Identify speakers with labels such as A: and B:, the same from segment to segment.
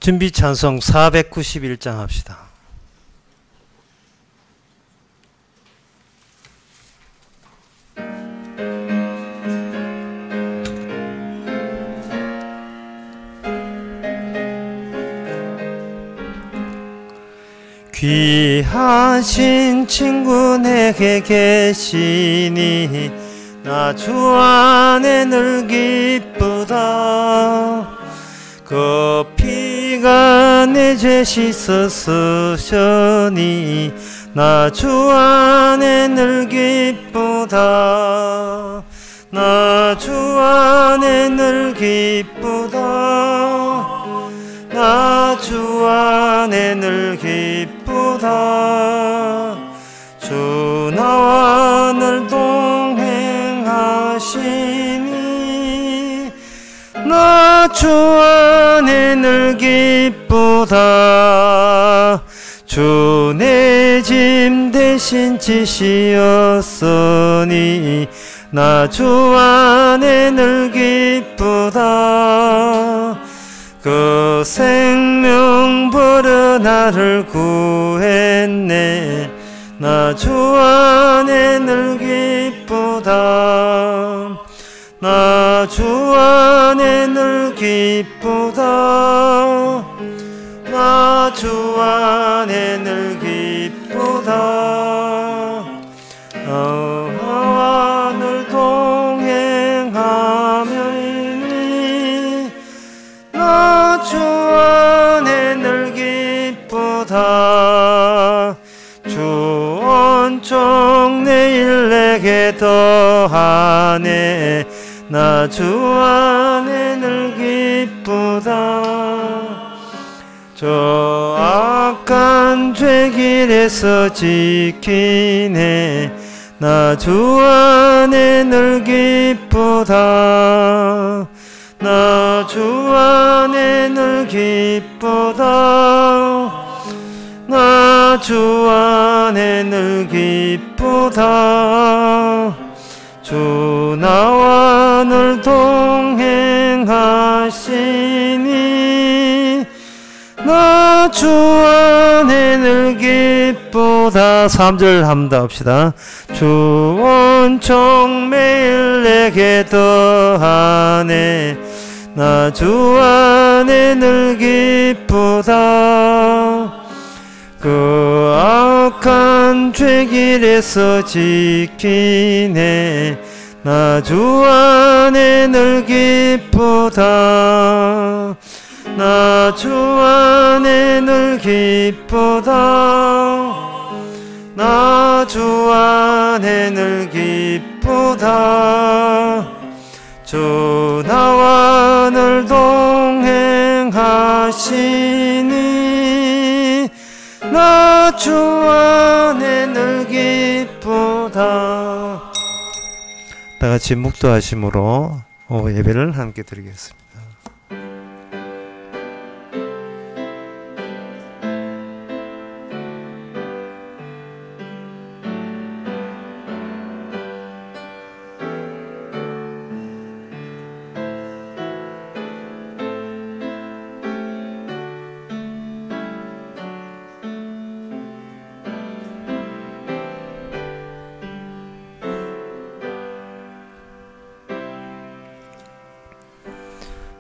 A: 준비 찬송 491장 합시다. 귀하신 친구 내게 계시니 나 주 안에 늘 기쁘다. 그 피가 내 죄 씻었으니 나 주 안에 늘 기쁘다. 나 주 안에 늘 기쁘다. 나 주 안에 늘 기쁘다. 주 나와 늘 동행하시니 나 주 안에 늘 기쁘다. 주 내 짐 대신 지시었으니 나 주 안에 늘 기쁘다. 그 생명 버려 나를 구했네. 나 주 안에 늘 기쁘다. 나 주 안에 늘 기쁘다. 나 주 안에 늘 기쁘다. 나와 늘 동행하며니 나 주 안에 늘 기쁘다. 주 온종 내일 내게 더하네. 나 주 안에 늘 기쁘다. 저 악한 죄길에서 지키네. 나 주 안에 늘 기쁘다. 나 주 안에 늘 기쁘다. 나 주 안에 늘 기쁘다. 주 나와 늘 동행하시니 나 주 안에 늘 기쁘다. 3절 한번 합시다. 주 온종 매일 내게 더하네. 나 주 안에 늘 기쁘다. 그 악한 죄길에서 지키네. 나 주 안에 늘 기쁘다. 나 주 안에 늘 기쁘다. 나 주 안에 늘 기쁘다. 주 나와 늘 동행하시니 나 주 안에 늘 기쁘다. 다 같이 묵도하심으로 예배를 함께 드리겠습니다.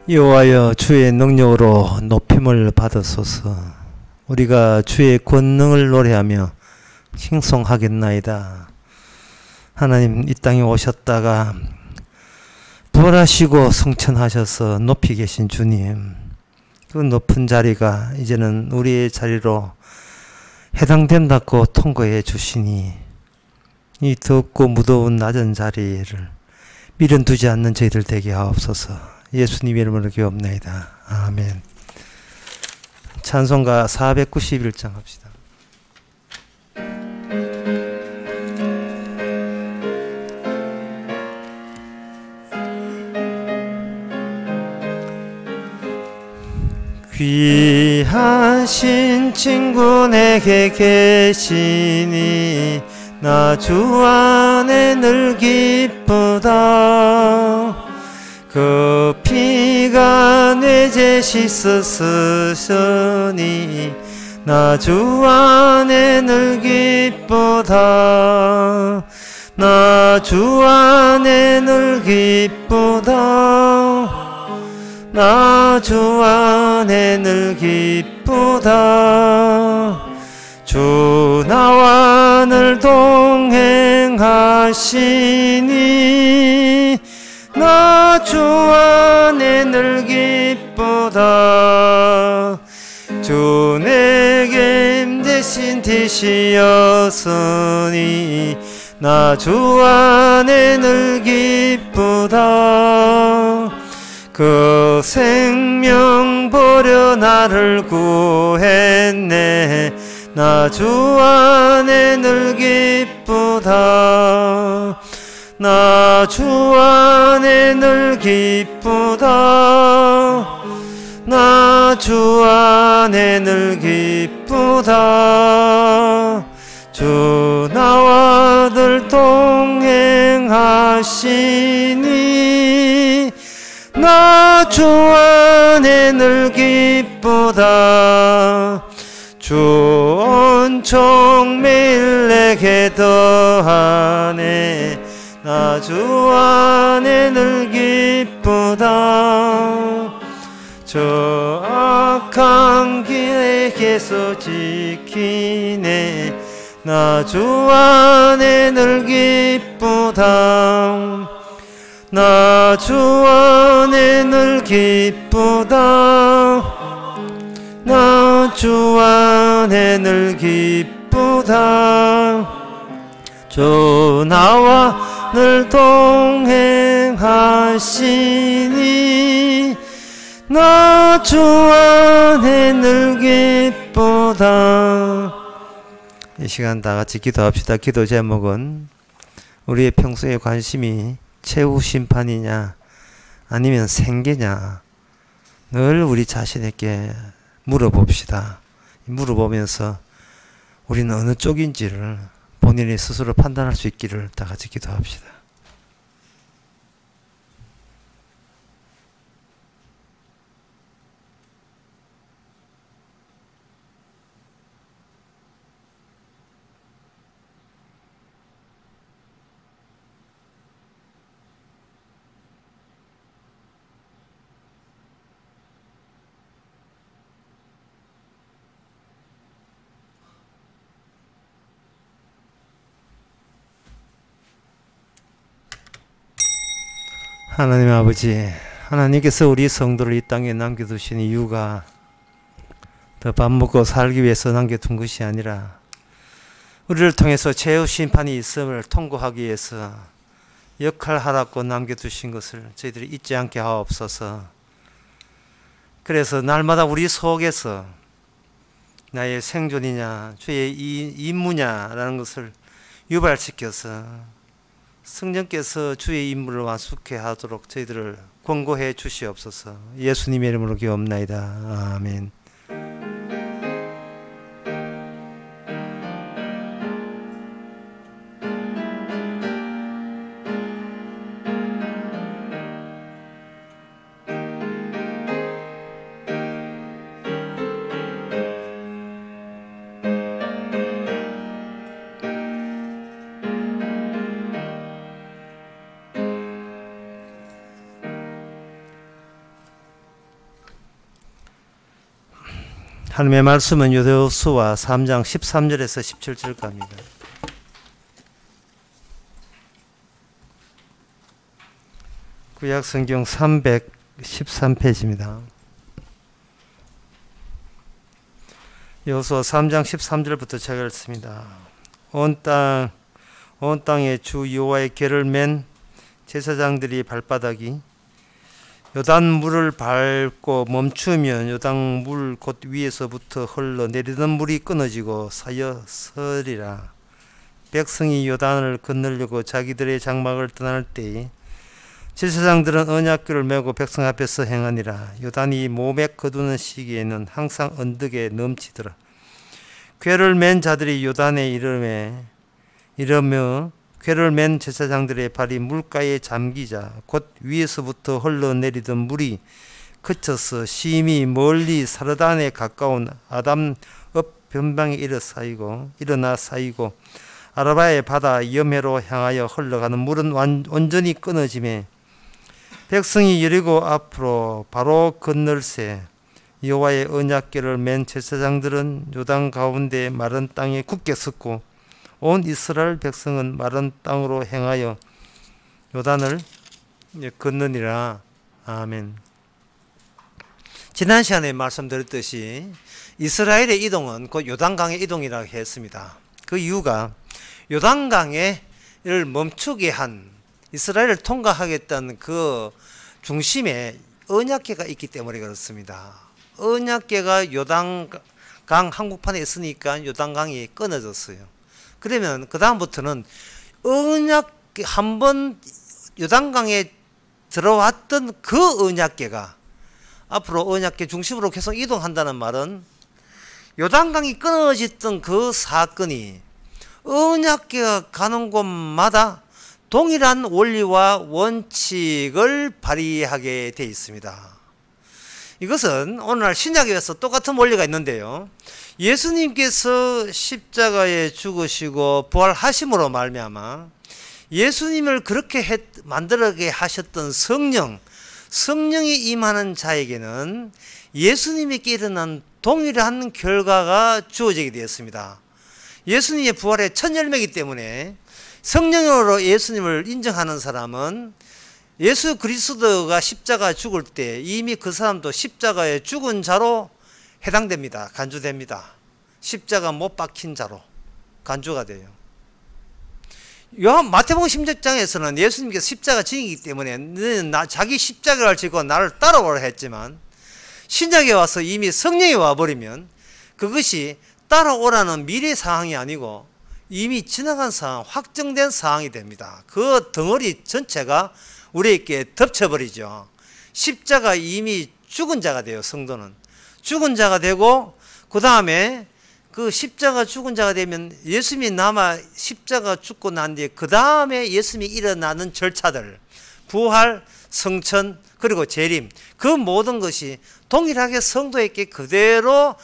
A: 여호와여 주의 능력으로 높임을 받으소서. 우리가 주의 권능을 노래하며 칭송하겠나이다. 하나님 이 땅에 오셨다가 부활하시고 승천하셔서 높이 계신 주님, 그 높은 자리가 이제는 우리의 자리로 해당된다고 통고해 주시니 이 덥고 무더운 낮은 자리를 미련두지 않는 저희들 되게 하옵소서. 예수님 이름으로 기도합나이다. 아멘. 찬송가 491장 합시다. 귀하신 친구 내게 계시니 나 주 안에 늘 기쁘다. 그 피 피가 내 죄 씻었으니 나 주 안에 늘 기쁘다. 나 주 안에 늘 기쁘다. 나 주 안에 늘 기쁘다. 주 나와 늘 동행하시니 나 주 안에 늘 기쁘다. 주 내게 힘대신 되시었으니 나 주 안에 늘 기쁘다. 그 생명 버려 나를 구했네. 나 주 안에 늘 기쁘다. 나 주 안에 늘 기쁘다. 나 주 안에 늘 기쁘다. 주 나와 늘 동행하시니 나 주 안에 늘 기쁘다. 주 온종 매일 내게 더하네. 나 주 안에 늘 기쁘다. 저 악한 길에게서 지키네. 나 주 안에 늘 기쁘다. 나 주 안에 늘 기쁘다. 나 주 안에 늘 기쁘다. 주 나와 늘 동행하시니 나 주 안에 늘 기쁘다. 이 시간 다 같이 기도합시다. 기도 제목은 우리의 평소의 관심이 최후 심판이냐 아니면 생계냐, 늘 우리 자신에게 물어봅시다. 물어보면서 우리는 어느 쪽인지를 본인이 스스로 판단할 수 있기를 다 같이 기도합시다. 하나님 아버지, 하나님께서 우리 성도를 이 땅에 남겨두신 이유가 더 밥 먹고 살기 위해서 남겨둔 것이 아니라 우리를 통해서 최후 심판이 있음을 통고하기 위해서 역할하라고 남겨두신 것을 저희들이 잊지 않게 하옵소서. 그래서 날마다 우리 속에서 나의 생존이냐 주의 임무냐라는 것을 유발시켜서 성령께서 주의 임무를 완수케 하도록 저희들을 권고해 주시옵소서. 예수님의 이름으로 기도옵나이다. 아멘. 하나님의 말씀은 여호수아 3장 13절에서 17절까지입니다. 구약 성경 313페이지입니다. 여호수아 3장 13절부터 제가 읽습니다. 온 땅에 주 여호와의 궤를 맨 제사장들이 발바닥이 요단 물을 밟고 멈추면 요단 물 곧 위에서부터 흘러내리던 물이 끊어지고 사여서리라. 백성이 요단을 건너려고 자기들의 장막을 떠날 때에 제사장들은 언약궤를 메고 백성 앞에서 행하니라. 요단이 몸에 거두는 시기에는 항상 언덕에 넘치더라. 궤를 맨 자들이 요단에 이르며 궤를 맨 제사장들의 발이 물가에 잠기자 곧 위에서부터 흘러내리던 물이 그쳐서 심히 멀리 사르단에 가까운 아담 읍 변방에 일어나 쌓이고 아라바의 바다 염해로 향하여 흘러가는 물은 온전히 끊어지매 백성이 여리고 앞으로 바로 건널새 여호와의 언약궤를 맨 제사장들은 요단 가운데 마른 땅에 굳게 섰고 온 이스라엘 백성은 마른 땅으로 행하여 요단을 건너니라. 아멘. 지난 시간에 말씀드렸듯이 이스라엘의 이동은 곧 요단강의 이동이라고 했습니다. 그 이유가 요단강을 멈추게 한 이스라엘을 통과하겠다는 그 중심에 언약궤가 있기 때문에 그렇습니다. 언약궤가 요단강 한국판에 있으니까 요단강이 끊어졌어요. 그러면 그 다음부터는 언약궤 한번 요단강에 들어왔던 그 언약궤가 앞으로 언약궤 중심으로 계속 이동한다는 말은 요단강이 끊어졌던 그 사건이 언약궤가 가는 곳마다 동일한 원리와 원칙을 발휘하게 되어 있습니다. 이것은 오늘날 신약에서 똑같은 원리가 있는데요. 예수님께서 십자가에 죽으시고 부활하심으로 말미암아 예수님을 그렇게 만들게 하셨던 성령이 임하는 자에게는 예수님에게 일어난 동일한 결과가 주어지게 되었습니다. 예수님의 부활의 첫 열매이기 때문에 성령으로 예수님을 인정하는 사람은 예수 그리스도가 십자가 죽을 때 이미 그 사람도 십자가에 죽은 자로 해당됩니다. 간주됩니다. 십자가 못 박힌 자로 간주가 돼요. 마태복음 16장에서는 예수님께서 십자가 지기기 때문에 너는 자기 십자가를 지고 나를 따라오라 했지만 신약에 와서 이미 성령이 와버리면 그것이 따라오라는 미래 상황이 아니고 이미 지나간 상황, 확정된 상황이 됩니다. 그 덩어리 전체가 우리에게 덮쳐버리죠. 십자가 이미 죽은 자가 돼요. 성도는 죽은 자가 되고 그 다음에 그 십자가 죽은 자가 되면 예수님이 남아 십자가 죽고 난 뒤에 그 다음에 예수님이 일어나는 절차들 부활, 성천 그리고 재림 그 모든 것이 동일하게 성도에게 그대로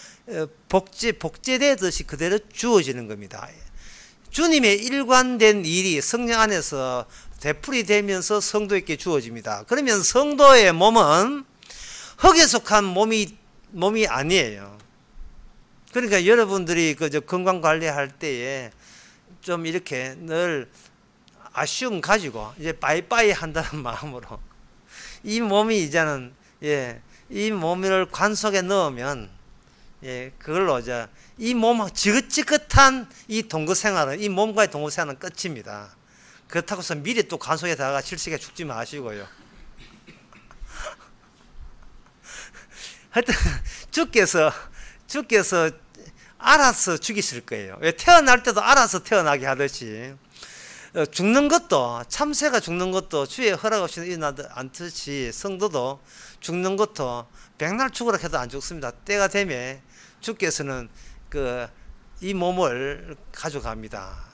A: 복제되듯이 그대로 주어지는 겁니다. 주님의 일관된 일이 성령 안에서 되풀이 되면서 성도에게 주어집니다. 그러면 성도의 몸은 흙에 속한 몸이 아니에요. 그러니까 여러분들이 건강 관리할 때에 좀 이렇게 늘 아쉬움 가지고 이제 빠이빠이 한다는 마음으로 이 몸이 이제는 이 몸을 관 속에 넣으면 그걸로 이 몸 지긋지긋한 이 동거 생활은 이 몸과의 동거 생활은 끝입니다. 그렇다고 해서 미리 또 관 속에다가 질식해 죽지 마시고요. 하여튼 주께서 알아서 죽이실 거예요. 왜 태어날 때도 알아서 태어나게 하듯이 죽는 것도 참새가 죽는 것도 주의 허락 없이 일어나지 않듯이 성도도 죽는 것도 백날 죽으라 해도 안 죽습니다. 때가 되면 주께서는 이 몸을 가져갑니다.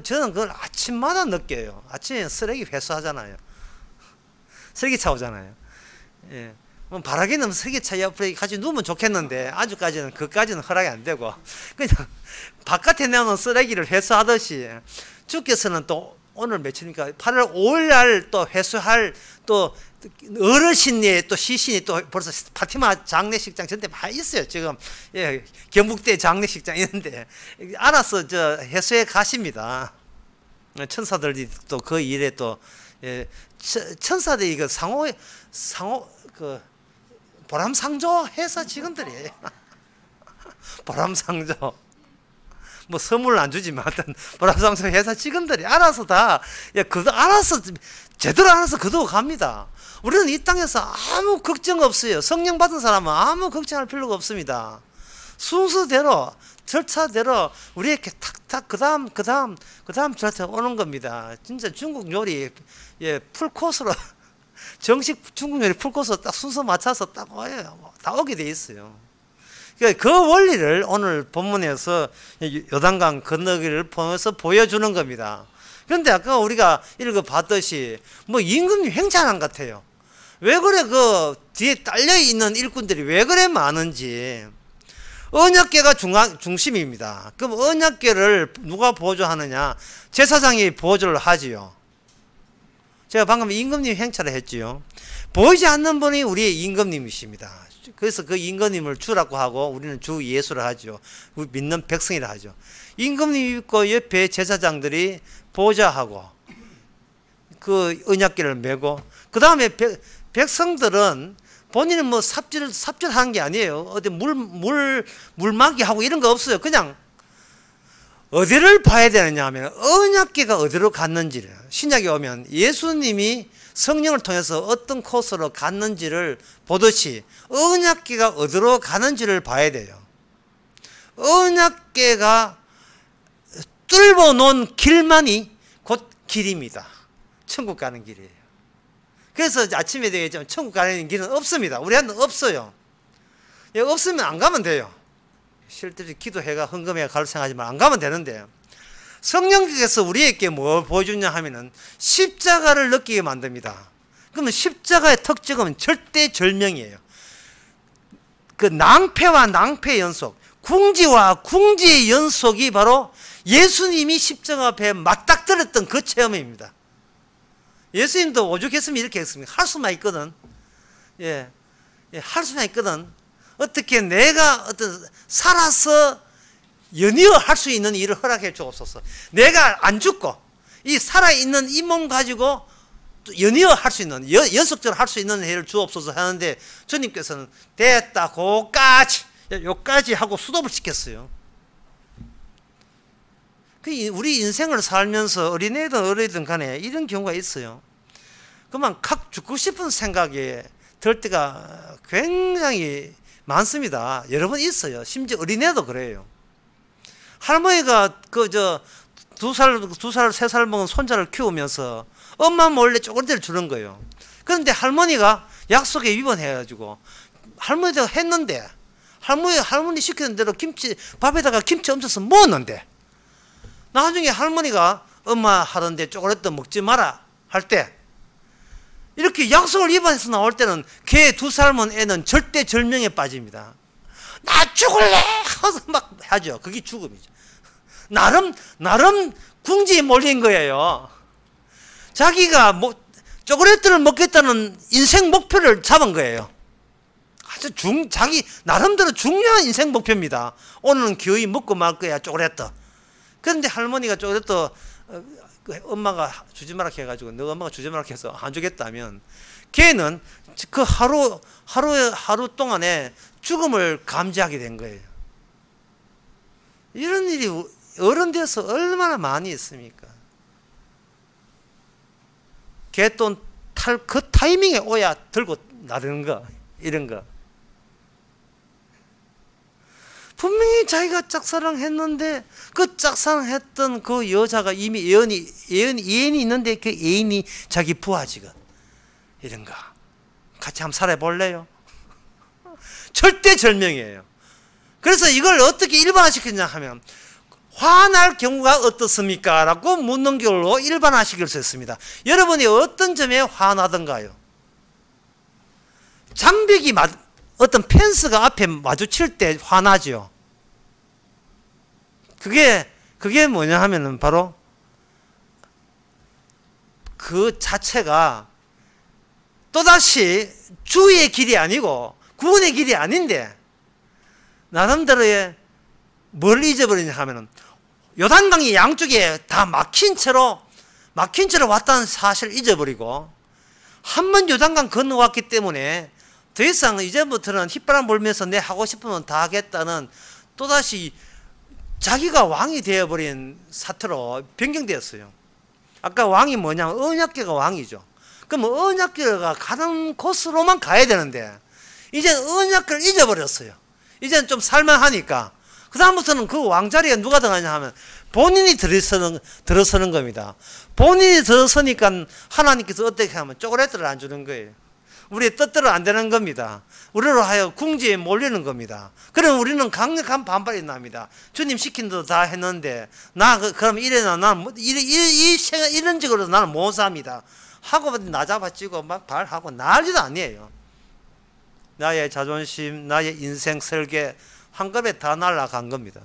A: 저는 그걸 아침마다 느껴요. 아침에 쓰레기 회수하잖아요. 쓰레기 차 오잖아요. 바라기는 쓰레기 차 옆에 같이 누우면 좋겠는데 아직까지는 그까지는 허락이 안 되고 그냥 바깥에 내놓은 쓰레기를 회수하듯이 주께서는 또 오늘 며칠입니까? 8월 5일 날 또 회수할 또 어르신의 또 시신이 또 벌써 파티마 장례식장 전대 많이 있어요. 지금 경북대 장례식장 있는데 알아서 회수해 가십니다. 천사들이 또 그 일에 또 천사들이 상호 보람상조 해서 직원들이 보람상조 뭐 선물을 안 주지만 보람상조 회사 직원들이 알아서 알아서 제대로 알아서 거두어 갑니다. 우리는 이 땅에서 아무 걱정 없어요. 성령 받은 사람은 아무 걱정할 필요가 없습니다. 순서대로 절차대로 우리에게 탁탁 그 다음 절차 오는 겁니다. 진짜 중국 요리 풀코스로 정식 중국 요리 풀코스로 딱 순서 맞춰서 딱 와요. 다 오게 돼 있어요. 그 원리를 오늘 본문에서 요단강 건너기를 통해서 보여주는 겁니다. 그런데 아까 우리가 읽어봤듯이 뭐 임금님 행차하는 것 같아요. 왜 그래 그 뒤에 딸려있는 일꾼들이 왜 그래 많은지. 언약궤가 중심입니다. 그럼 언약궤를 누가 보조하느냐? 제사장이 보조를 하지요. 제가 방금 임금님 행차를 했지요. 보이지 않는 분이 우리의 임금님이십니다. 그래서 그 임금님을 주라고 하고 우리는 주 예수를 하죠. 우리 믿는 백성이라 하죠. 임금님 있고 옆에 제사장들이 보좌하고 그 언약궤를 메고, 그 다음에 백성들은 본인은 뭐 삽질하는 게 아니에요. 어디 물막이 하고 이런 거 없어요. 그냥 어디를 봐야 되느냐 하면 언약궤가 어디로 갔는지를, 신약에 오면 예수님이 성령을 통해서 어떤 코스로 갔는지를 보듯이 언약궤가 어디로 가는지를 봐야 돼요. 언약궤가 뚫어 놓은 길만이 곧 길입니다. 천국 가는 길이에요. 그래서 아침에 얘기했지만 천국 가는 길은 없습니다. 우리한테는 없어요. 없으면 안 가면 돼요. 실제로 기도회가 헌금회가 가를 생각하지 말고 안 가면 되는데, 성령께서 우리에게 뭘 보여주냐 하면은 십자가를 느끼게 만듭니다. 그러면 십자가의 특징은 절대절명이에요. 그 낭패와 낭패의 연속, 궁지와 궁지의 연속이 바로 예수님이 십자가 앞에 맞닥뜨렸던 그 체험입니다. 예수님도 오죽했으면 이렇게 했습니다. 할 수만 있거든. 할 수만 있거든. 어떻게 내가 살아서 연이어 할 수 있는 일을 허락해 주옵소서. 내가 안 죽고 이 살아있는 이 몸 가지고 연이어 할 수 있는, 연속적으로 할 수 있는 일을 주옵소서 하는데, 주님께서는 됐다, 요까지 하고 수도를 시켰어요. 우리 인생을 살면서 어린애든 어른이든 간에 이런 경우가 있어요. 그만 각 죽고 싶은 생각이 들 때가 굉장히 많습니다. 여러 번 있어요. 심지어 어린애도 그래요. 할머니가 두 살, 3살 먹은 손자를 키우면서 엄마 몰래 쪼그리들 주는 거예요. 그런데 할머니가 약속에 위반해가지고 할머니가 했는데, 할머니 시키는 대로 밥에다가 김치 얹어서 먹었는데, 나중에 할머니가 엄마 하던데 쪼그레트 먹지 마라 할 때, 이렇게 약속을 위반해서 나올 때는 걔 2살 먹은 애는 절대절명에 빠집니다. 나 죽을래! 하면서 막 하죠. 그게 죽음이죠. 나름 궁지에 몰린 거예요. 자기가 쪼그레트를 먹겠다는 인생 목표를 잡은 거예요. 아주 자기 나름대로 중요한 인생 목표입니다. 오늘은 기어이 먹고 말 거야, 쪼그레트. 그런데 할머니가 쪼그레트 엄마가 주지 마라 해가지고, 너 엄마가 주지 마라 해서 안 주겠다면, 걔는 그 하루 동안에 죽음을 감지하게 된 거예요. 이런 일이 어른 돼서 얼마나 많이 있습니까? 개돈 그 타이밍에 오야 들고 나르는 거, 이런 거. 분명히 자기가 짝사랑했는데 그 짝사랑했던 그 여자가 이미 예언이 있는데 그 애인이 자기 부하지건, 이런 거. 같이 한번 살아볼래요? 절대절명이에요. 그래서 이걸 어떻게 일반화시켰냐 하면, 화날 경우가 어떻습니까? 라고 묻는 걸로 일반화시킬 수 있습니다. 여러분이 어떤 점에 화나던가요? 장벽이 어떤 펜스가 앞에 마주칠 때 화나죠. 그게 뭐냐 하면은 바로 그 자체가 또다시 주의 길이 아니고 구원의 길이 아닌데, 나름대로의 뭘 잊어버리냐 하면은 요단강이 양쪽에 다 막힌 채로 왔다는 사실을 잊어버리고, 한 번 요단강 건너왔기 때문에 더 이상 이제부터는 휘바람 불면서 내 하고 싶은 건 다 하겠다는, 또다시 자기가 왕이 되어버린 사태로 변경되었어요. 아까 왕이 뭐냐면 언약궤가 왕이죠. 그럼 언약궤가 가는 곳으로만 가야 되는데, 이제는 언약궤를 잊어버렸어요. 이제는 좀 살만하니까 그 다음부터는 그 왕자리에 누가 들어가냐 하면 본인이 들어서는 겁니다. 본인이 들어서니까 하나님께서 어떻게 하면 쪼그레트를 안 주는 거예요. 우리의 뜻대로 안 되는 겁니다. 우리로 하여 궁지에 몰리는 겁니다. 그럼 우리는 강력한 반발이 납니다. 주님 시킨 대로 다 했는데 그럼 이래나 나는 이런 식으로 나는 못 삽니다 하고 나 잡아찌고 막 발하고 난리도 아니에요. 나의 자존심, 나의 인생 설계 한꺼번에 다 날아간 겁니다.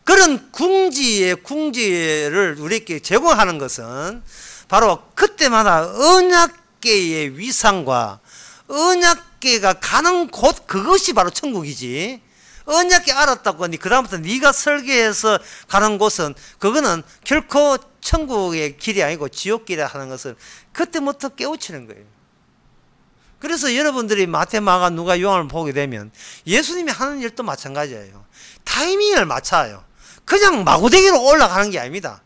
A: 그런 궁지를 우리에게 제공하는 것은 바로 그때마다 언약궤의 위상과 언약궤가 가는 곳, 그것이 바로 천국이지. 언약궤 알았다고 그 다음부터 네가 설계해서 가는 곳은 그거는 결코 천국의 길이 아니고 지옥길이라 하는 것을 그때부터 깨우치는 거예요. 그래서 여러분들이 마태, 마가, 누가, 요한을 보게 되면 예수님이 하는 일도 마찬가지예요. 타이밍을 맞춰요. 그냥 마구대기로 올라가는 게 아닙니다.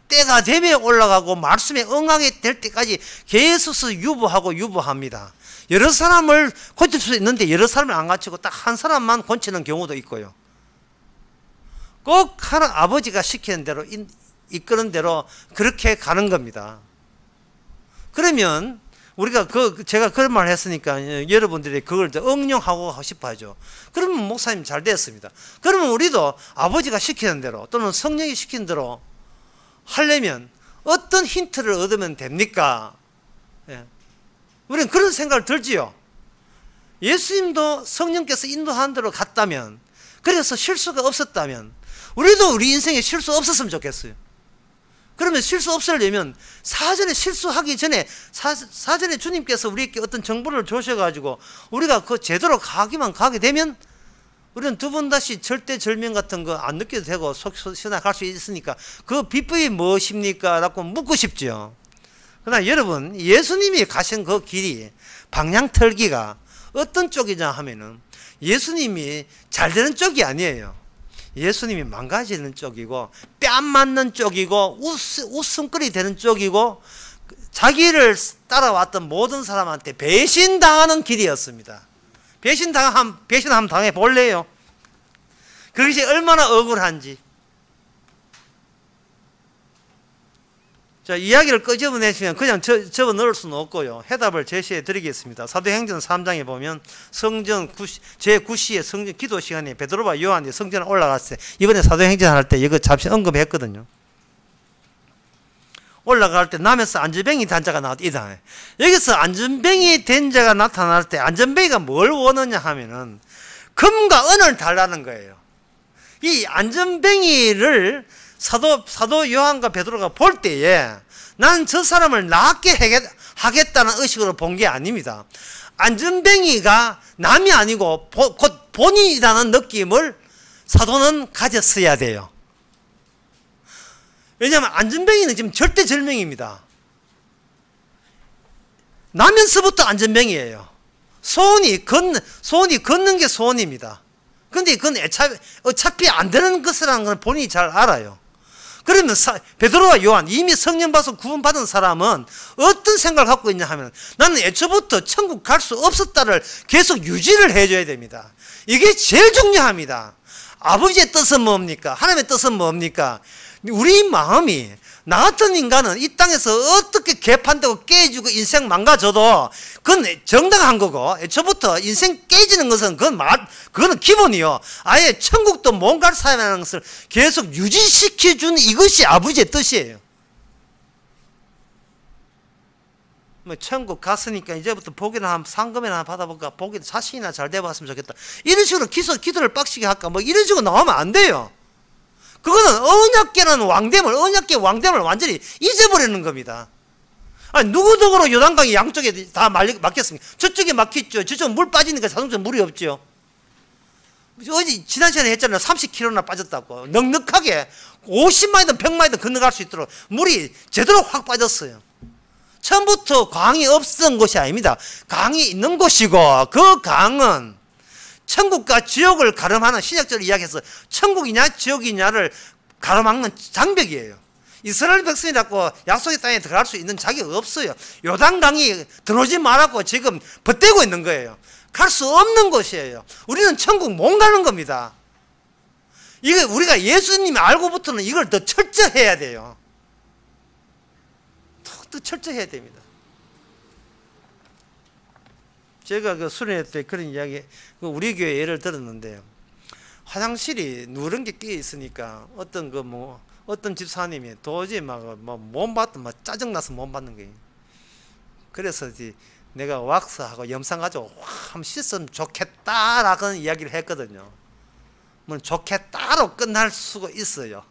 A: 때가 되면 올라가고 말씀에 응하게 될 때까지 계속 유보하고 유보합니다. 여러 사람을 고칠 수 있는데 여러 사람을 안 고치고 딱 한 사람만 고치는 경우도 있고요. 꼭 하는 아버지가 시키는 대로 이끄는 대로 그렇게 가는 겁니다. 그러면 우리가 제가 그런 말을 했으니까 여러분들이 그걸 응용하고 싶어 하죠. 그러면 목사님 잘 됐습니다. 그러면 우리도 아버지가 시키는 대로 또는 성령이 시키는 대로 하려면 어떤 힌트를 얻으면 됩니까? 예. 우리는 그런 생각을 들지요. 예수님도 성령께서 인도한 대로 갔다면, 그래서 실수가 없었다면 우리도 우리 인생에 실수 없었으면 좋겠어요. 그러면 실수 없으려면 사전에 실수하기 전에 사전에 주님께서 우리에게 어떤 정보를 주셔가지고 우리가 그 제대로 가기만 가게 되면 우리는 두 번 다시 절대절명 같은 거 안 느껴도 되고 속 시원하게 갈 수 있으니까 그 비법이 무엇입니까? 라고 묻고 싶죠. 그러나 여러분, 예수님이 가신 그 길이 방향 틀기가 어떤 쪽이냐 하면은 예수님이 잘 되는 쪽이 아니에요. 예수님이 망가지는 쪽이고 뺨 맞는 쪽이고 웃음거리 되는 쪽이고 자기를 따라왔던 모든 사람한테 배신당하는 길이었습니다. 배신 한번 당해 볼래요? 그것이 얼마나 억울한지. 자, 이야기를 끄집어내시면 그냥 접어 넣을 수는 없고요. 해답을 제시해 드리겠습니다. 사도행전 3장에 보면 성전 제9시에 성전 기도 시간에 베드로와 요한이 성전에 올라갔어요. 이번에 사도행전 할 때 이거 잠시 언급했거든요. 올라갈 때 남에서 안전뱅이 된 자가 나왔다. 여기서 안전뱅이 된 자가 나타날 때 안전뱅이가 뭘 원하냐 하면은 금과 은을 달라는 거예요. 이 안전뱅이를 사도 요한과 베드로가 볼 때에 나는 저 사람을 낫게 하겠다는 의식으로 본 게 아닙니다. 안전뱅이가 남이 아니고 곧 본인이라는 느낌을 사도는 가졌어야 돼요. 왜냐하면 안전뱅이는 지금 절대절명입니다. 나면서부터 안전뱅이에요. 소원이 걷는 게 소원입니다. 근데 그건 어차피 안 되는 것이라는 걸 본인이 잘 알아요. 그러면 베드로와 요한, 이미 성령 받아서 구원받은 사람은 어떤 생각을 갖고 있냐 하면 나는 애초부터 천국 갈 수 없었다를 계속 유지를 해줘야 됩니다. 이게 제일 중요합니다. 아버지의 뜻은 뭡니까? 하나님의 뜻은 뭡니까? 우리 마음이, 나 같은 인간은 이 땅에서 어떻게 개판되고 깨지고 인생 망가져도 그건 정당한 거고, 애초부터 인생 깨지는 것은 그거는 기본이요. 아예 천국도 못 갈 사람이라는 것을 계속 유지시켜준 이것이 아버지의 뜻이에요. 뭐 천국 갔으니까 이제부터 복이나 한 상금이나 받아볼까, 복이 사신이나 잘 돼봤으면 좋겠다, 이런 식으로 기도를 빡시게 할까, 뭐 이런 식으로 나오면 안 돼요. 그거는 언약궤 왕됨을 완전히 잊어버리는 겁니다. 아니, 누구누구로 요단강이 양쪽에 다 막혔습니까? 저쪽에 막혔죠. 저쪽 물 빠지니까 자동차 물이 없죠. 어제 지난 시간에 했잖아요. 30km나 빠졌다고. 넉넉하게 50마일이든 100마일이든 건너갈 수 있도록 물이 제대로 확 빠졌어요. 처음부터 강이 없었던 곳이 아닙니다. 강이 있는 곳이고, 그 강은 천국과 지옥을 가름하는, 신약적으로 이야기해서 천국이냐 지옥이냐를 가로막는 장벽이에요. 이스라엘 백성이라고 약속의 땅에 들어갈 수 있는 자격이 없어요. 요단강이 들어오지 말라고 지금 버티고 있는 거예요. 갈 수 없는 곳이에요. 우리는 천국 못 가는 겁니다. 이게 우리가 예수님이 알고부터는 이걸 더 철저해야 돼요. 더 철저해야 됩니다. 제가 그 수련회 때 그런 이야기, 우리 교회 예를 들었는데, 화장실이 누런 게 끼어 있으니까 어떤 어떤 집사님이 도저히 못 받던 짜증나서 못 받는 거예요. 그래서 내가 왁스하고 염산 가지고 한번 씻으면 좋겠다라는 이야기를 했거든요. 뭐 좋겠다로 끝날 수가 있어요.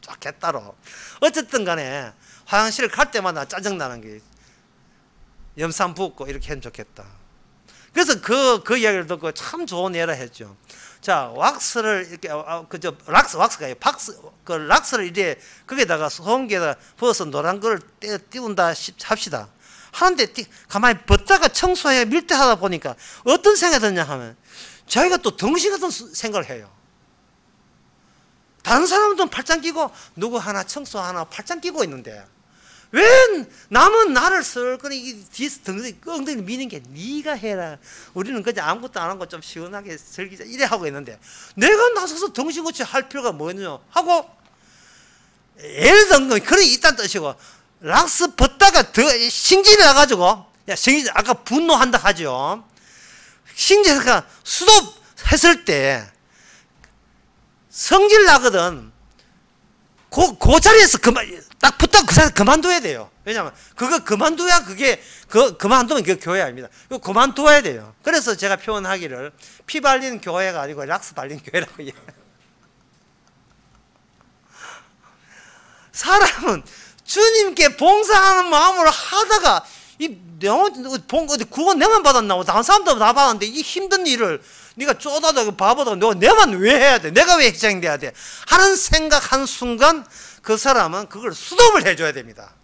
A: 좋겠다로. 어쨌든 간에 화장실 갈 때마다 짜증나는 게 염산 붓고 이렇게 하면 좋겠다. 그래서 그 이야기를 듣고 참 좋은 예라 했죠. 자, 왁스를 이렇게 왁스가 그 락스를 이제 거기다가 소음기에다 부어서 노란 걸 띄운다 합시다. 하는데 가만히 벗다가 청소해 밀대하다 보니까 어떤 생각이 드냐 하면 자기가 또 덩신 같은 생각을 해요. 다른 사람은 팔짱 끼고 누구 하나 청소 하나 팔짱 끼고 있는데 왜 남은 나를 쓸거니 뒤에서 엉덩이를 미는 게 네가 해라. 우리는 그냥 아무것도 안 하고 좀 시원하게 즐기자 이래 하고 있는데 내가 나서서 덩신같이 할 필요가 뭐냐 하고 예를 든 건 그래 있다는 뜻이고 락스 벗다가 더 신질이 나가지고 아까 분노한다 하죠. 신질가 수도했을 때 성질 나거든. 그 자리에서 딱 붙다 그 자리에서 그만둬야 돼요. 왜냐하면 그거 그만둬야 그만두면 그게 교회 아닙니다. 그거 그만둬야 돼요. 그래서 제가 표현하기를 피 발린 교회가 아니고 락스 발린 교회라고 얘기해요. 사람은 주님께 봉사하는 마음으로 하다가 그거 내만 받았나? 다른 사람도 다 받았는데 이 힘든 일을 네가 쪼다다 바보다 내만 왜 해야 돼? 내가 왜 희생돼야 돼? 하는 생각한 순간 그 사람은 그걸 수동을 해줘야 됩니다.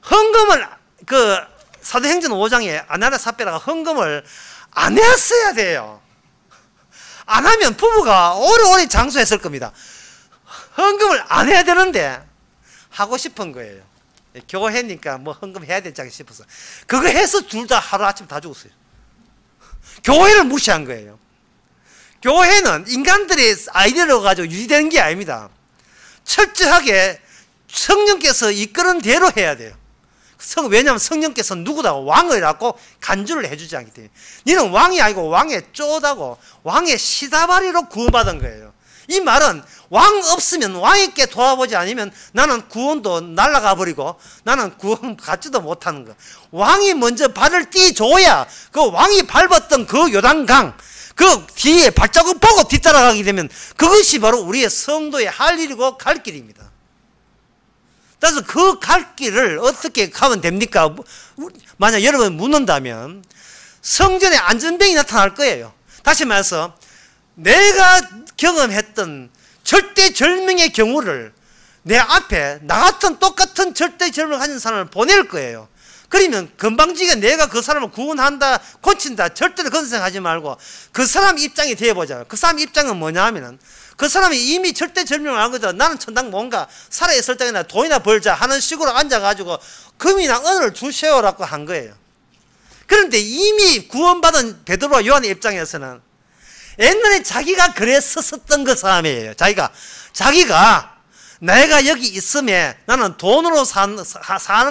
A: 헌금을 사도행전 5장에 아나니아 삽비라가 헌금을 안 했어야 돼요. 안 하면 부부가 오래오래 장수했을 겁니다. 헌금을 안 해야 되는데 하고 싶은 거예요. 교회니까 뭐 헌금 해야 되지 싶어서 그거 해서 둘 다 하루아침 다 죽었어요. 교회를 무시한 거예요. 교회는 인간들의 아이디어를 가지고 유지되는 게 아닙니다. 철저하게 성령께서 이끄는 대로 해야 돼요. 왜냐하면 성령께서 누구다 왕이라고 간주를 해주지 않기 때문에 너는 왕이 아니고 왕의 쪼다고 왕의 시다바리로 구원받은 거예요. 이 말은 왕 없으면 왕에게 도와보지 않으면 나는 구원도 날아가 버리고 나는 구원 갖지도 못하는 거. 왕이 먼저 발을 띄줘야 그 왕이 밟았던 그 요단강 그 뒤에 발자국 보고 뒤따라가게 되면 그것이 바로 우리의 성도의 할 일이고 갈 길입니다. 그래서 그 갈 길을 어떻게 가면 됩니까? 만약 여러분 묻는다면 성전에 안전병이 나타날 거예요. 다시 말해서 내가 경험했던 절대절명의 경우를 내 앞에 나 같은 똑같은 절대절명을 가진 사람을 보낼 거예요. 그러면 건방지게 내가 그 사람을 구원한다 고친다 절대로 그런 생각하지 말고 그 사람 입장이 되어보자. 그 사람 입장은 뭐냐 하면은 그 사람이 이미 절대절명을 알거든. 나는 천당 뭔가 살아있을 적에나 돈이나 벌자 하는 식으로 앉아가지고 금이나 은을 주세요라고 한 거예요. 그런데 이미 구원받은 베드로와 요한의 입장에서는 옛날에 자기가 그랬었던 그 사람이에요. 자기가 내가 여기 있음에 나는 돈으로 사는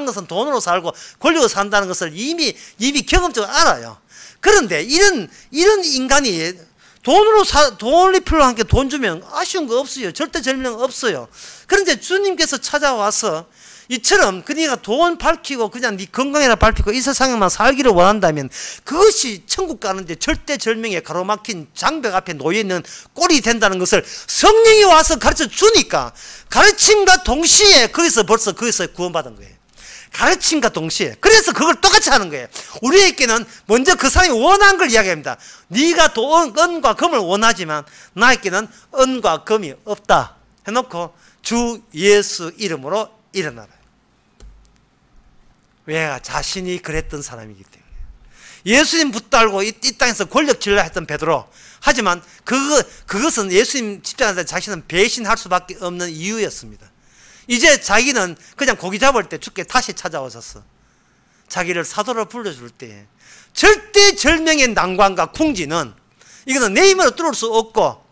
A: 것은 돈으로 살고 권력으로 산다는 것을 이미 경험적으로 알아요. 그런데 이런 인간이 돈이 필요한 게 돈 주면 아쉬운 거 없어요. 절대 절명 없어요. 그런데 주님께서 찾아와서 이처럼 그네가 돈 밝히고 그냥 네 건강이나 밝히고 이 세상에만 살기를 원한다면 그것이 천국 가는데 절대절명에 가로막힌 장벽 앞에 놓여있는 꼴이 된다는 것을 성령이 와서 가르쳐 주니까 가르침과 동시에 거기서 구원받은 거예요. 가르침과 동시에. 그래서 그걸 똑같이 하는 거예요. 우리에게는 먼저 그 사람이 원하는 걸 이야기합니다. 네가 은과 금을 원하지만 나에게는 은과 금이 없다 해놓고 주 예수 이름으로 일어나라. 왜? 자신이 그랬던 사람이기 때문에. 예수님 붙들고 이 땅에서 권력 질라 했던 베드로. 하지만 그것은 예수님 집장에서 자신은 배신할 수밖에 없는 이유였습니다. 이제 자기는 그냥 고기 잡을 때 주께 다시 찾아오셨어. 자기를 사도로 불러줄 때 절대절명의 난관과 궁지는 이거는 내 힘으로 뚫을 수 없고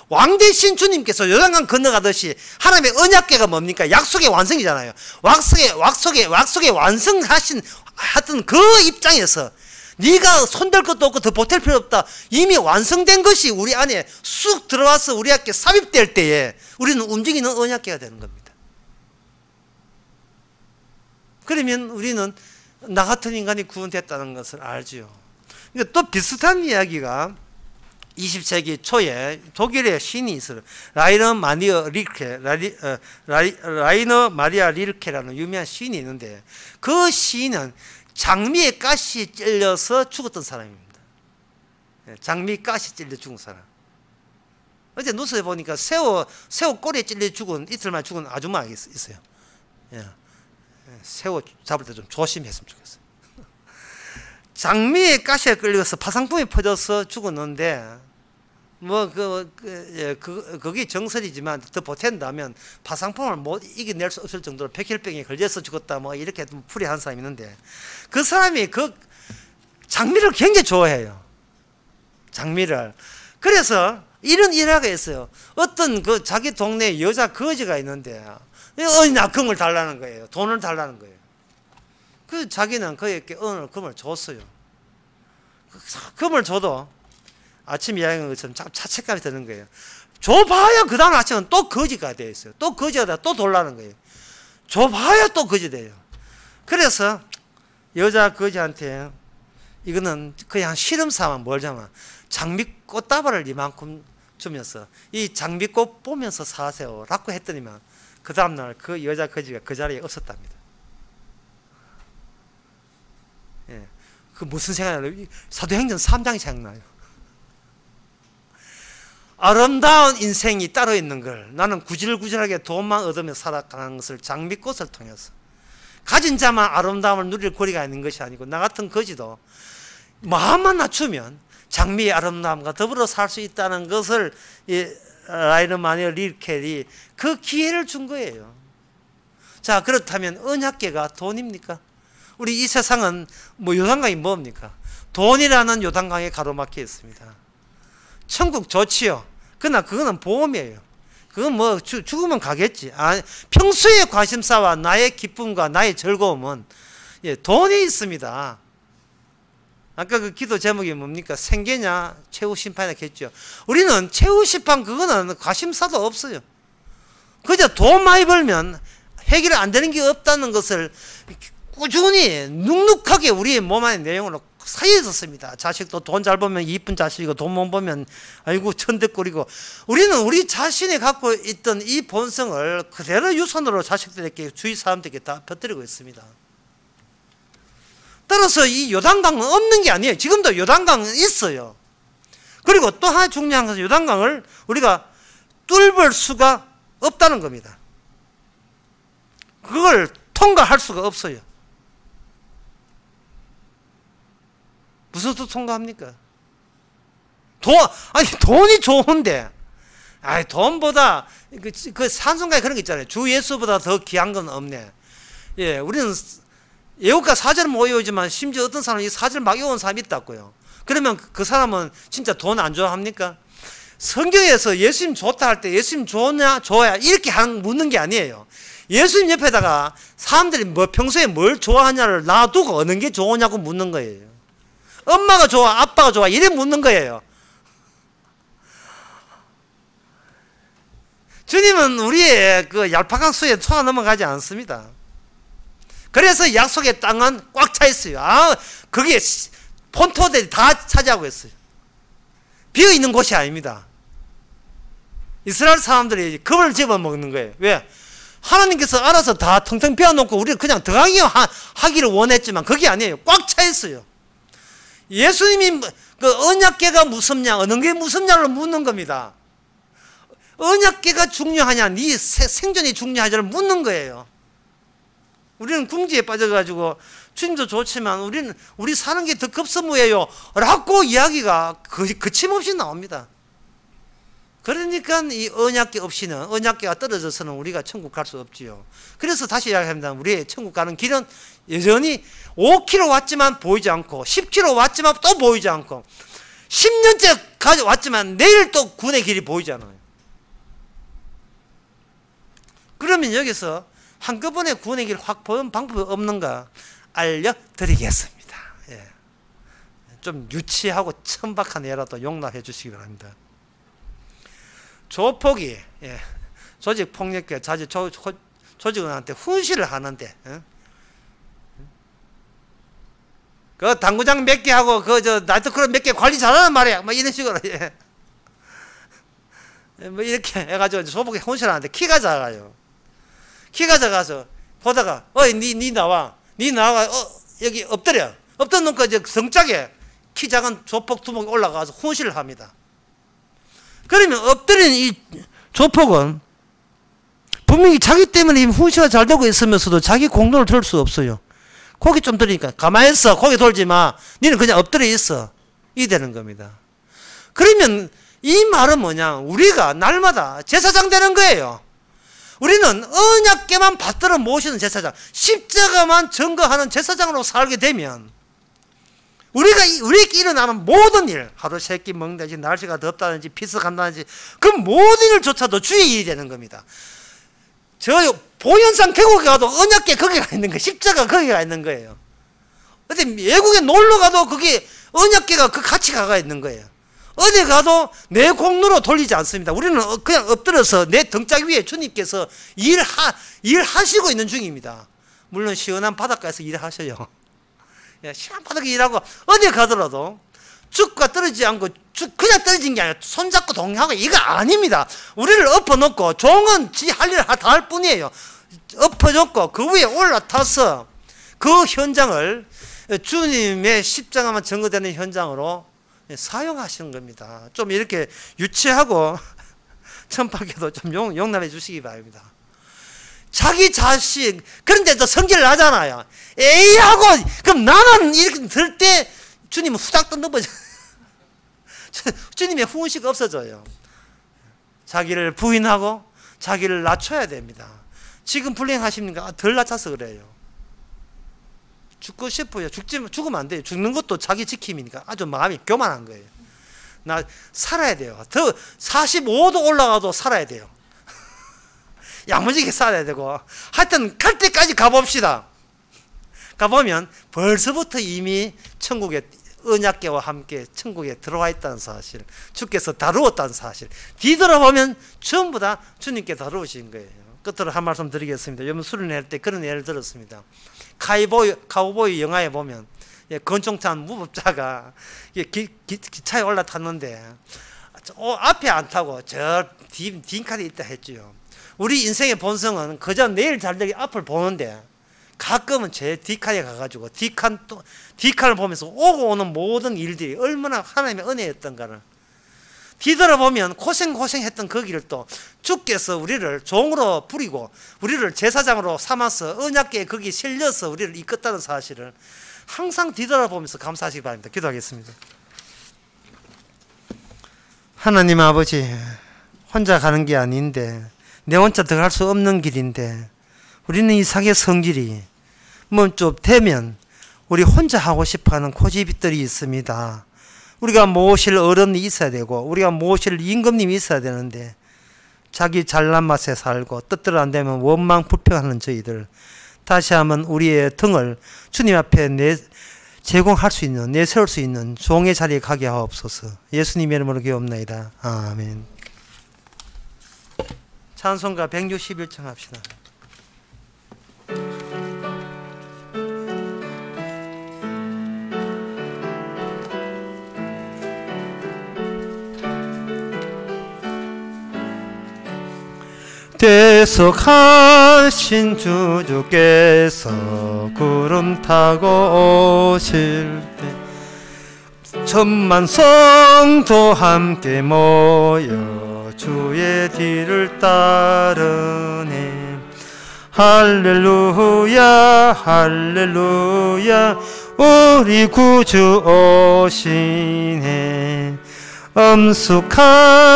A: 왕 대신 주님께서 요단강 건너가듯이 하나님의 언약궤가 뭡니까? 약속의 완성이잖아요. 약속의 완성하신 하여튼 그 입장에서 네가 손댈 것도 없고 더 보탤 필요 없다. 이미 완성된 것이 우리 안에 쑥 들어와서 우리에게 삽입될 때에 우리는 움직이는 언약궤가 되는 겁니다. 그러면 우리는 나 같은 인간이 구원됐다는 것을 알지요. 그러니까 또 비슷한 이야기가 20세기 초에 독일의 시인이 있어요. 라이너 마리아 릴케라는 유명한 시인이 있는데, 그 시인은 장미에 가시 찔려서 죽었던 사람입니다. 장미 가시 찔려 죽은 사람. 어제 뉴스에 보니까 새우 꼬리에 찔려 죽은, 이틀 만에 죽은 아줌마가 있어요. 새우 잡을 때 좀 조심했으면 좋겠어요. 장미에 가시에 끌려서 파상풍이 퍼져서 죽었는데, 그게 정설이지만 더 보탠다면 파상풍을 못 이겨낼 수 없을 정도로 백혈병에 걸려서 죽었다, 이렇게 풀이한 사람이 있는데, 그 사람이 그 장미를 굉장히 좋아해요. 장미를. 그래서 이런 일화가 있어요. 어떤 그 자기 동네에 여자 거지가 있는데, 어느 금을 달라는 거예요. 돈을 달라는 거예요. 그 자기는 그에게 어느 금을 줬어요. 금을 줘도 아침 이야기한 것처럼 자책감이 드는 거예요. 줘봐야 그 다음 아침은 또 거지가 되어 있어요. 또 거지가 돼, 또 돌라는 거예요. 줘봐야 또 거지 돼요. 그래서 여자 거지한테 이거는 그냥 실험사만 멀자만 장미꽃다발을 이만큼 주면서 이 장미꽃 보면서 사세요 라고 했더니만 그 다음날 그 여자 거지가 그 자리에 없었답니다. 그 무슨 생각나요? 사도행전 3장이 생각나요. 아름다운 인생이 따로 있는 걸, 나는 구질구질하게 돈만 얻으며 살아가는 것을 장미꽃을 통해서, 가진 자만 아름다움을 누릴 거리가 있는 것이 아니고 나 같은 거지도 마음만 낮추면 장미의 아름다움과 더불어 살 수 있다는 것을 라이너 마리아 릴켈이 그 기회를 준 거예요. 자, 그렇다면 언약궤가 돈입니까? 우리 이 세상은 요단강이 뭡니까? 돈이라는 요단강에 가로막혀 있습니다. 천국 좋지요. 그러나 그거는 보험이에요. 그건 죽으면 가겠지. 평소의 관심사와 나의 기쁨과 나의 즐거움은 돈이 있습니다. 아까 그 기도 제목이 뭡니까? 생계냐 최후 심판이냐 했죠. 우리는 최후 심판 그거는 관심사도 없어요. 그저 돈 많이 벌면 해결 안 되는 게 없다는 것을 꾸준히 눅눅하게 우리의 몸 안의 내용으로 사이해졌습니다. 자식도 돈 잘 보면 이쁜 자식이고 돈 못 보면 아이고 천대꾸리고, 우리는 우리 자신이 갖고 있던 이 본성을 그대로 유선으로 자식들에게 주위 사람들에게 다 펴뜨리고 있습니다. 따라서 이 요단강은 없는 게 아니에요. 지금도 요단강은 있어요. 그리고 또 하나 중요한 것은 요단강을 우리가 뚫을 수가 없다는 겁니다. 그걸 통과할 수가 없어요. 무슨 또 통과합니까? 돈이 좋은데, 돈보다, 그 산성가에 그런 거 있잖아요. 주 예수보다 더 귀한 건 없네. 우리는 예고가 사절은 못 외우지만 심지어 어떤 사람은 이 사절 막 외운 사람이 있다고요. 그러면 그 사람은 진짜 돈 안 좋아합니까? 성경에서 예수님 좋다 할 때 예수님 좋냐, 좋아야 이렇게 묻는 게 아니에요. 예수님 옆에다가 사람들이 평소에 뭘 좋아하냐를 놔두고 어느 게 좋으냐고 묻는 거예요. 엄마가 좋아, 아빠가 좋아, 이래 묻는 거예요. 주님은 우리의 그 얄팍한 수에 속아 넘어가지 않습니다. 그래서 약속의 땅은 꽉 차 있어요. 그게 본토들이 다 차지하고 있어요. 비어 있는 곳이 아닙니다. 이스라엘 사람들이 겁을 집어먹는 거예요. 왜? 하나님께서 알아서 다 텅텅 비워놓고 우리를 그냥 들어가게 하기를 원했지만 그게 아니에요. 꽉 차 있어요. 예수님이 그 언약궤가 무섭냐, 어느 게 무섭냐를 묻는 겁니다. 언약궤가 중요하냐, 네 생존이 중요하냐를 묻는 거예요. 우리는 궁지에 빠져가지고 주님도 좋지만 우리 사는 게 더 급선무예요 라고 이야기가 거침없이 나옵니다. 그러니까 이 언약궤 없이는, 언약궤가 떨어져서는 우리가 천국 갈 수 없지요. 그래서 다시 이야기합니다. 우리의 천국 가는 길은 여전히 5km 왔지만 보이지 않고, 10km 왔지만 또 보이지 않고, 10년째 왔지만 내일 또 군의 길이 보이지 않아요. 그러면 여기서 한꺼번에 군의 길 확 보는 방법이 없는가 알려드리겠습니다. 좀 유치하고 천박한 예라도 용납해 주시기 바랍니다. 조폭이 조직폭력배 자주 조직원한테 훈시를 하는데 그 당구장 몇 개 하고 나이트클럽 몇 개 관리 잘하는 말이야 뭐 이런 식으로 뭐 이렇게 해가지고 조폭이 훈시를 하는데 키가 작아요. 키가 작아서 보다가 니 나와 여기 엎드려 엎드놓고 이제 성짝에 키 작은 조폭 두목이 올라가서 훈시를 합니다. 그러면 엎드린 이 조폭은 분명히 자기 때문에 훈시가 잘 되고 있으면서도 자기 공로를 들 수 없어요. 고개 좀 들으니까 가만히 있어. 고개 돌지 마. 니는 그냥 엎드려 있어. 이 되는 겁니다. 그러면 이 말은 뭐냐? 우리가 날마다 제사장 되는 거예요. 우리는 언약궤만 받들어 모시는 제사장, 십자가만 증거하는 제사장으로 살게 되면 우리에게 일어나는 모든 일, 하루 세 끼 먹는다든지 날씨가 덥다든지 피서간다든지 그 모든 일조차도 주의 일이 되는 겁니다. 저 보현상 계곡에 가도 언약궤 거기가 있는 거예요. 십자가 거기가 있는 거예요. 어디 외국에 놀러 가도 그게 언약궤가 그 같이 가가 있는 거예요. 어디 가도 내 공로로 돌리지 않습니다. 우리는 그냥 엎드려서 내 등짝 위에 주님께서 일하시고 있는 중입니다. 물론 시원한 바닷가에서 일하셔요. 시원한 바닷가에 일하고 어디 가더라도 죽과 떨어지지 않고 그냥 떨어진 게 아니라 손잡고 동행하고 이거 아닙니다. 우리를 엎어놓고 종은 지 할 일을 다 할 뿐이에요. 엎어놓고 그 위에 올라타서 그 현장을 주님의 십자가만 증거되는 현장으로 사용하시는 겁니다. 좀 이렇게 유치하고 천박해도 좀 용납해 주시기 바랍니다. 자기 자식 그런데도 성질을 하잖아요. 에이 하고 그럼 나는 이렇게 들 때 주님은 후닥 넘어져. 주님의 훈시가 없어져요. 자기를 부인하고 자기를 낮춰야 됩니다. 지금 불행하십니까? 덜 낮춰서 그래요. 죽고 싶어요. 죽으면 안 돼요. 죽는 것도 자기 지킴이니까 아주 마음이 교만한 거예요. 나 살아야 돼요. 더 45도 올라가도 살아야 돼요. 야무지게 살아야 되고 하여튼 갈 때까지 가봅시다. 가보면 벌써부터 이미 천국에 언약궤와 함께 천국에 들어와 있다는 사실, 주께서 다루었다는 사실, 뒤돌아보면 전부 다 주님께 다루신 거예요. 끝으로 한 말씀 드리겠습니다. 여러분 수련회 때 그런 예를 들었습니다. 카우보이 영화에 보면 권총탄 무법자가 기차에 올라탔는데 앞에 안 타고 저 뒷칸에 있다 했죠. 우리 인생의 본성은 그저 내일 잘 되게 앞을 보는데 가끔은 제 뒷칸에 가가지고 뒷칸을 보면서 오고 오는 모든 일들이 얼마나 하나님의 은혜였던가를 뒤돌아보면 고생했던 그 길을 또 주께서 우리를 종으로 부리고 우리를 제사장으로 삼아서 언약궤에 거기 실려서 우리를 이끌었다는 사실을 항상 뒤돌아보면서 감사하시기 바랍니다. 기도하겠습니다. 하나님 아버지, 혼자 가는 게 아닌데 내 혼자 들어갈 수 없는 길인데 우리는 이 사계 성질이 좀 되면 우리 혼자 하고 싶어하는 고집들이 있습니다. 우리가 모실 어른이 있어야 되고 우리가 모실 임금님이 있어야 되는데 자기 잘난 맛에 살고 뜻대로 안 되면 원망 불평하는 저희들 다시 한번 우리의 등을 주님 앞에 제공할 수 있는 내세울 수 있는 종의 자리에 가게 하옵소서. 예수님의 이름으로 기도옵나이다. 아멘. 찬송가 161장 합시다. 대속하신 주께서 구름 타고 오실 때 천만 성도 함께 모여 주의 뒤를 따르네. 할렐루야 할렐루야 우리 구주 오시네. 엄숙하신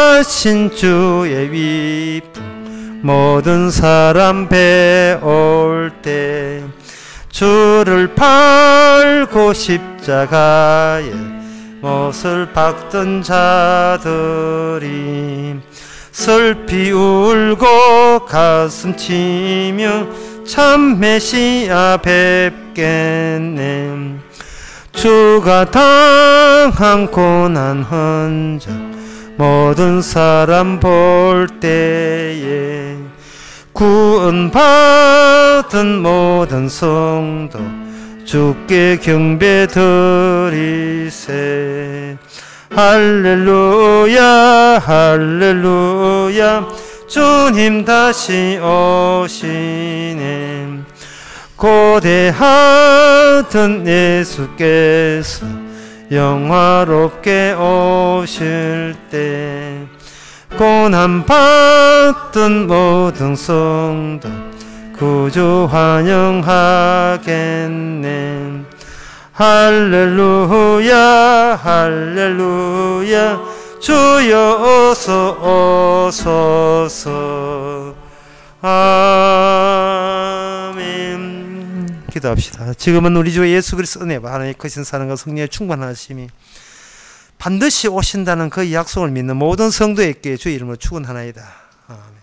A: 주의 위풍 모든 사람 배울 때 주를 팔고 십자가에 못을 박던 자들이 슬피 울고 가슴 치며 참 메시아 뵙겠네. 주가 당한 고난 흔적 모든 사람 볼 때에 구원받은 모든 성도 주께 경배 드리세. 할렐루야 할렐루야 주님 다시 오시네. 고대하던 예수께서 영화롭게 오실 때 고난받던 모든 성도 구주 환영하겠네. 할렐루야 할렐루야 주여 어서 오소서. 아멘. 기도합시다. 지금은 우리 주 예수 그리스도 은혜와 하나님의 크신 사랑과 성령의 충만하심이 반드시 오신다는 그 약속을 믿는 모든 성도에게 주의 이름으로 축원하나이다. 아멘.